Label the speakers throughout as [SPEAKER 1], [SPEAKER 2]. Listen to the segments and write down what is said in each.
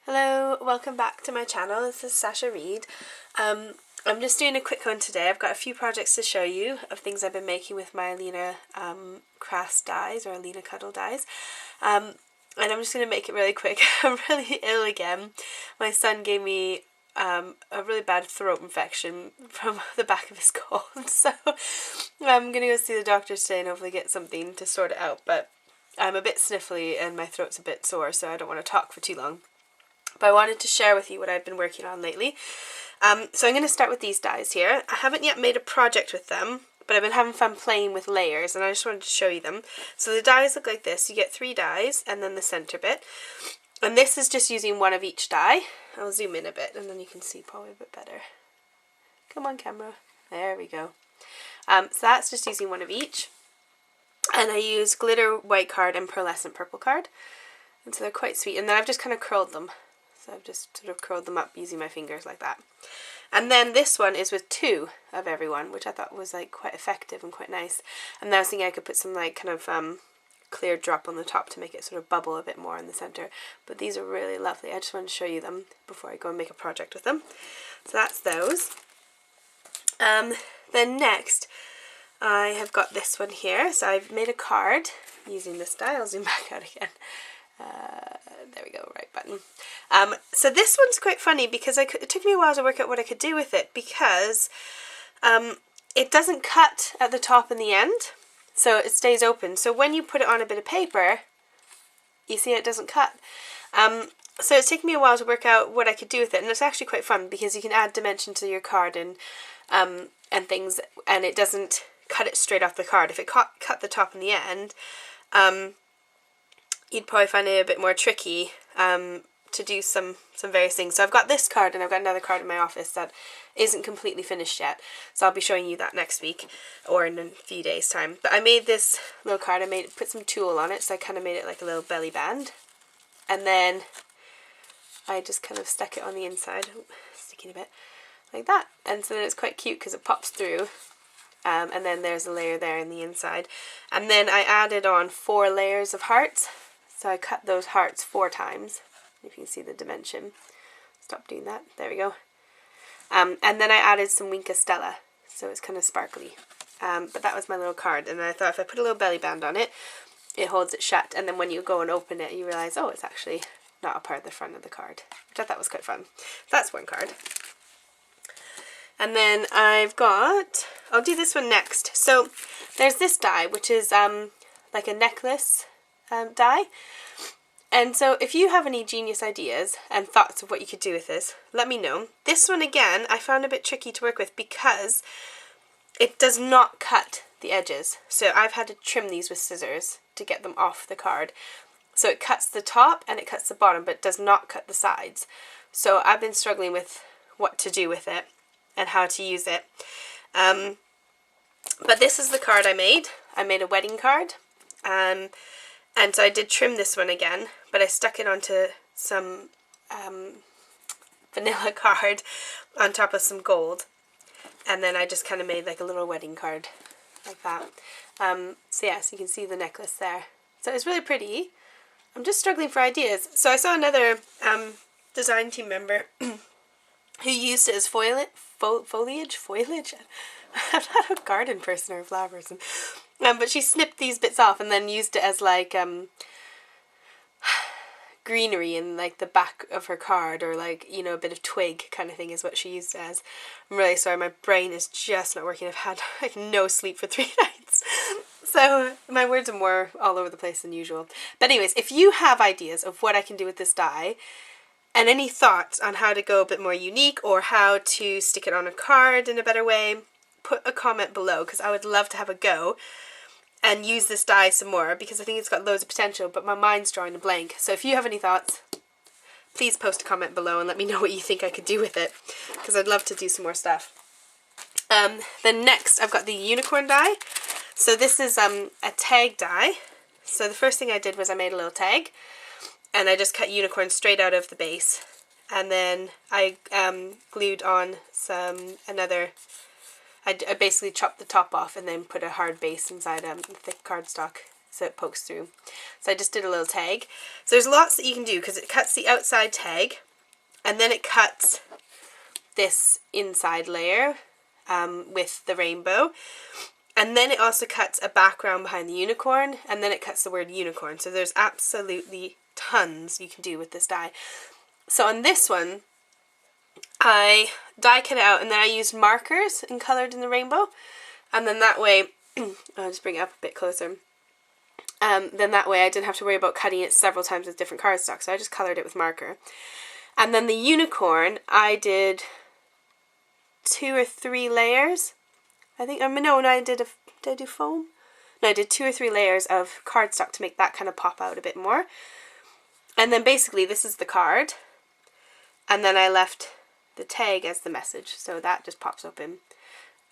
[SPEAKER 1] Hello, welcome back to my channel. This is Sasha Reed. I'm just doing a quick one today. I've got a few projects to show you of things I've been making with my Alina Crafts dies or Alinacutle dies. And I'm just going to make it really quick. I'm really ill again. My son gave me a really bad throat infection from the back of his cold. So I'm going to go see the doctor today and hopefully get something to sort it out. But I'm a bit sniffly and my throat's a bit sore, so I don't want to talk for too long. But I wanted to share with you what I've been working on lately. So I'm going to start with these dies here. I haven't yet made a project with them, but I've been having fun playing with layers, and I just wanted to show you them. So the dies look like this. You get 3 dies and then the center bit. And this is just using one of each die. I'll zoom in a bit and then you can see probably a bit better. Come on, camera. There we go. So that's just using one of each. And I use glitter white card and pearlescent purple card. And so they're quite sweet. And then I've just kind of curled them. So I've just sort of curled them up using my fingers like that. And then this one is with 2 of everyone, which I thought was like quite effective and quite nice. And then I was thinking I could put some like kind of clear drop on the top to make it sort of bubble a bit more in the center. But these are really lovely. I just wanted to show you them before I go and make a project with them. So that's those. Then next I have got this one here. So I've made a card using this die. I'll zoom back out again. There we go, right button. So this one's quite funny because it took me a while to work out what I could do with it because it doesn't cut at the top and the end, so it stays open. So when you put it on a bit of paper, you see it doesn't cut. So it's taken me a while to work out what I could do with it, and it's actually quite fun because you can add dimension to your card and things, and it doesn't cut it straight off the card. If it cut the top and the end, you'd probably find it a bit more tricky to do some various things. So I've got this card and I've got another card in my office that isn't completely finished yet. So I'll be showing you that next week or in a few days' time. But I made this little card. I put some tulle on it, so I kind of made it like a little belly band. And then I just kind of stuck it on the inside, sticking a bit like that. And so then it's quite cute because it pops through. And then there's a layer there in the inside. And then I added on 4 layers of hearts. So I cut those hearts 4 times. If you can see the dimension. Stop doing that. There we go. And then I added some Winka Stella. So it's kind of sparkly. But that was my little card. And I thought if I put a little belly band on it, it holds it shut. And then when you go and open it, you realise, oh, it's actually not a part of the front of the card. Which I thought was quite fun. That's one card. And then I've got, I'll do this one next. So there's this die, which is like a necklace die. And so if you have any genius ideas and thoughts of what you could do with this, let me know. This one again, I found a bit tricky to work with because it does not cut the edges. So I've had to trim these with scissors to get them off the card. So it cuts the top and it cuts the bottom, but it does not cut the sides. So I've been struggling with what to do with it and how to use it. But this is the card I made. I made a wedding card. And so I did trim this one again, but I stuck it onto some vanilla card on top of some gold. And then I just kind of made like a little wedding card like that. So yeah, so you can see the necklace there. So it's really pretty. I'm just struggling for ideas. So I saw another design team member who used it as foliage? I'm not a garden person or a flower person. But she snipped these bits off and then used it as like greenery in like the back of her card, or like, you know, a bit of twig kind of thing is what she used it as. I'm really sorry, my brain is just not working. I've had like no sleep for 3 nights. So my words are more all over the place than usual. But anyways, if you have ideas of what I can do with this die, and any thoughts on how to go a bit more unique or how to stick it on a card in a better way, put a comment below because I would love to have a go and use this die some more because I think it's got loads of potential, but my mind's drawing a blank. So if you have any thoughts, please post a comment below and let me know what you think I could do with it because I'd love to do some more stuff. Then next I've got the unicorn die. So this is a tag die. So the first thing I did was I made a little tag. And I just cut unicorn straight out of the base. And then I glued on I basically chopped the top off and then put a hard base inside a thick cardstock. so it pokes through. So I just did a little tag. So there's lots that you can do because it cuts the outside tag and then it cuts this inside layer with the rainbow. And then it also cuts a background behind the unicorn, and then it cuts the word unicorn. So there's absolutely tons you can do with this die. So on this one, I die cut it out and then I used markers and coloured in the rainbow. And then that way, I'll just bring it up a bit closer. Then that way I didn't have to worry about cutting it several times with different cardstock. So I just coloured it with marker. And then the unicorn, I did 2 or 3 layers. I think, no, did I do foam? No, I did 2 or 3 layers of cardstock to make that kind of pop out a bit more. And then basically this is the card. And then I left the tag as the message. So that just pops open.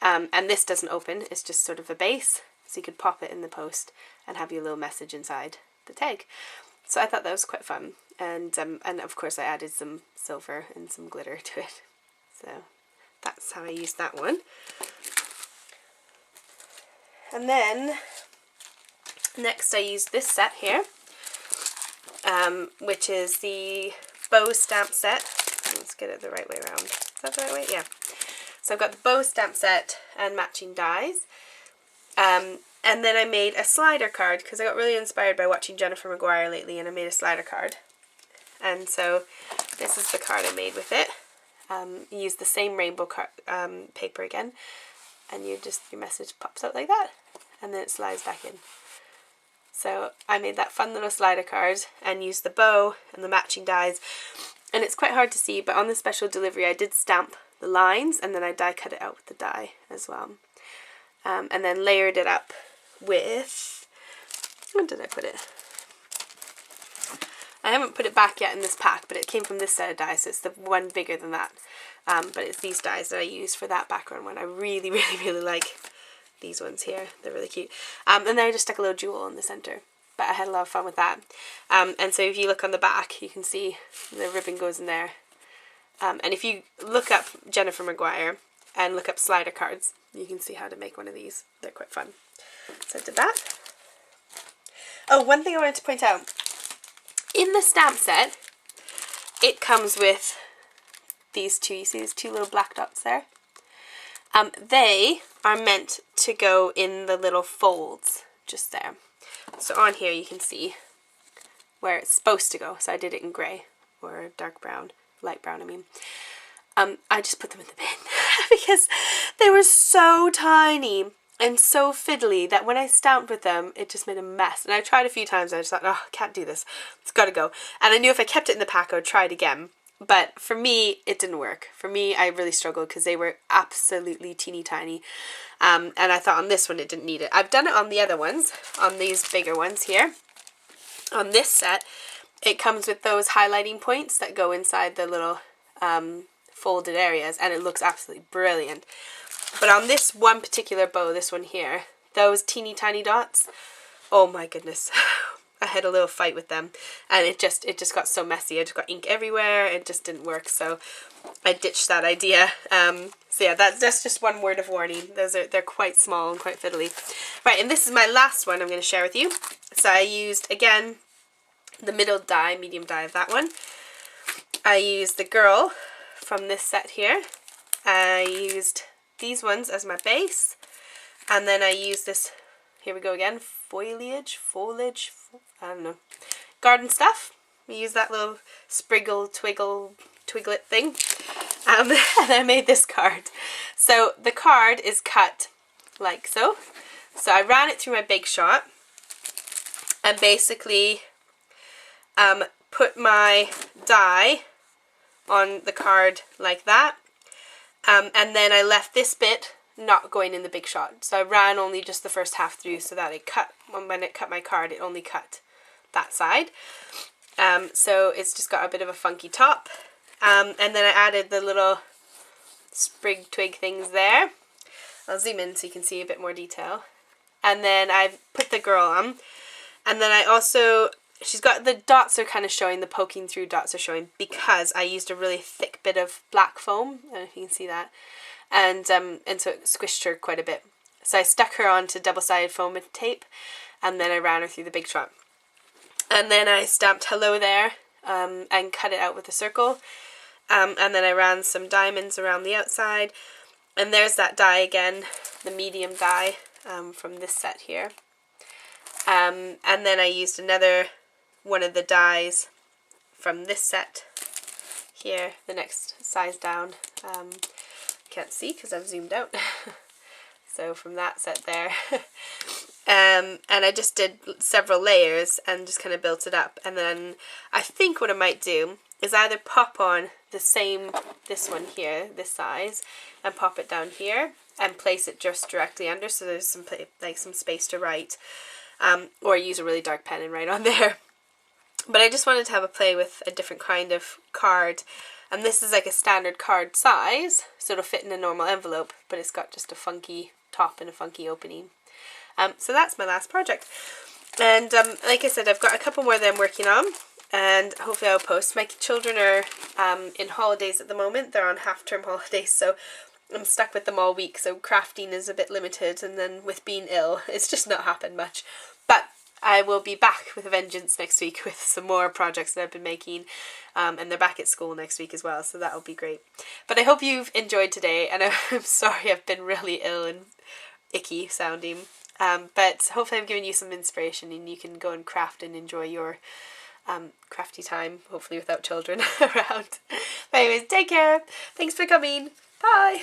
[SPEAKER 1] And this doesn't open, it's just sort of a base. So you could pop it in the post and have your little message inside the tag. So I thought that was quite fun. And of course I added some silver and some glitter to it. So that's how I used that one. And then next I used this set here, which is the bow stamp set. Let's get it the right way around. Is that the right way? Yeah. So I've got the bow stamp set and matching dies. And then I made a slider card because I got really inspired by watching Jennifer Maguire lately, and I made a slider card. And so this is the card I made with it. You use the same rainbow paper again, and your message pops out like that, and then it slides back in. So I made that fun little slider card and used the bow and the matching dies, and it's quite hard to see, but on the special delivery I did stamp the lines and then I die cut it out with the die as well, and then layered it up with, where did I put it? I haven't put it back yet in this pack, but it came from this set of dies, so it's the one bigger than that. But it's these dies that I use for that background one. I really, really, really like these ones here. They're really cute. And then I just stuck a little jewel in the center. But I had a lot of fun with that. And so if you look on the back, you can see the ribbon goes in there. And if you look up Jennifer Maguire and look up slider cards, you can see how to make one of these. They're quite fun. So I did that. Oh, one thing I wanted to point out. In the stamp set, it comes with these two. You see these 2 little black dots there? They are meant to go in the little folds just there. So on here you can see where it's supposed to go. So I did it in grey or dark brown, light brown I mean. I just put them in the bin because they were so tiny and so fiddly that when I stamped with them, it just made a mess. And I tried a few times and I just thought, oh, I can't do this. It's got to go. And I knew if I kept it in the pack, I would try it again. But for me, it didn't work. For me, I really struggled because they were absolutely teeny tiny. And I thought on this one, it didn't need it. I've done it on the other ones, on these bigger ones here. On this set, it comes with those highlighting points that go inside the little folded areas. And it looks absolutely brilliant. But on this one particular bow, this one here, those teeny tiny dots, oh my goodness, I had a little fight with them, and it just got so messy. I just got ink everywhere. It just didn't work, so I ditched that idea. So yeah, that's just one word of warning. They're quite small and quite fiddly. Right, and this is my last one I'm going to share with you. So I used again the middle die, medium die of that one. I used the girl from this set here. I used these ones as my base, and then I used this, here we go again, foliage, I don't know, garden stuff. We use that little twiglet thing, and I made this card. So the card is cut like so. So I ran it through my Big Shot and basically put my die on the card like that. And then I left this bit not going in the Big Shot. So I ran only just the first half through so that it cut, when it cut my card, it only cut that side. So it's just got a bit of a funky top. And then I added the little sprig twig things there. I'll zoom in so you can see a bit more detail. And then I've put the girl on. And then I also, she's got the dots are kind of showing, the poking through dots are showing because I used a really thick bit of black foam. I don't know if you can see that. And so it squished her quite a bit. So I stuck her onto double-sided foam tape. and then I ran her through the big trot. And then I stamped hello there and cut it out with a circle. And then I ran some diamonds around the outside. And there's that die again, the medium die from this set here. And then I used another one of the dies from this set here, the next size down. Can't see because I've zoomed out. So from that set there. And I just did several layers and just kind of built it up. And then I think what I might do is either pop on this one here, this size, and pop it down here and place it just directly under so there's some space to write, or use a really dark pen and write on there. But I just wanted to have a play with a different kind of card, and this is like a standard card size, so it'll fit in a normal envelope, but it's got just a funky top and a funky opening. So that's my last project, and like I said, I've got a couple more that I'm working on, and hopefully I'll post. My children are in holidays at the moment. They're on half-term holidays, so I'm stuck with them all week, so crafting is a bit limited, and then with being ill, it's just not happened much. But I will be back with a vengeance next week with some more projects that I've been making, and they're back at school next week as well, so that'll be great. But I hope you've enjoyed today, and I'm sorry I've been really ill and icky sounding, but hopefully I've given you some inspiration and you can go and craft and enjoy your crafty time, hopefully without children around. But anyways, take care. Thanks for coming. Bye.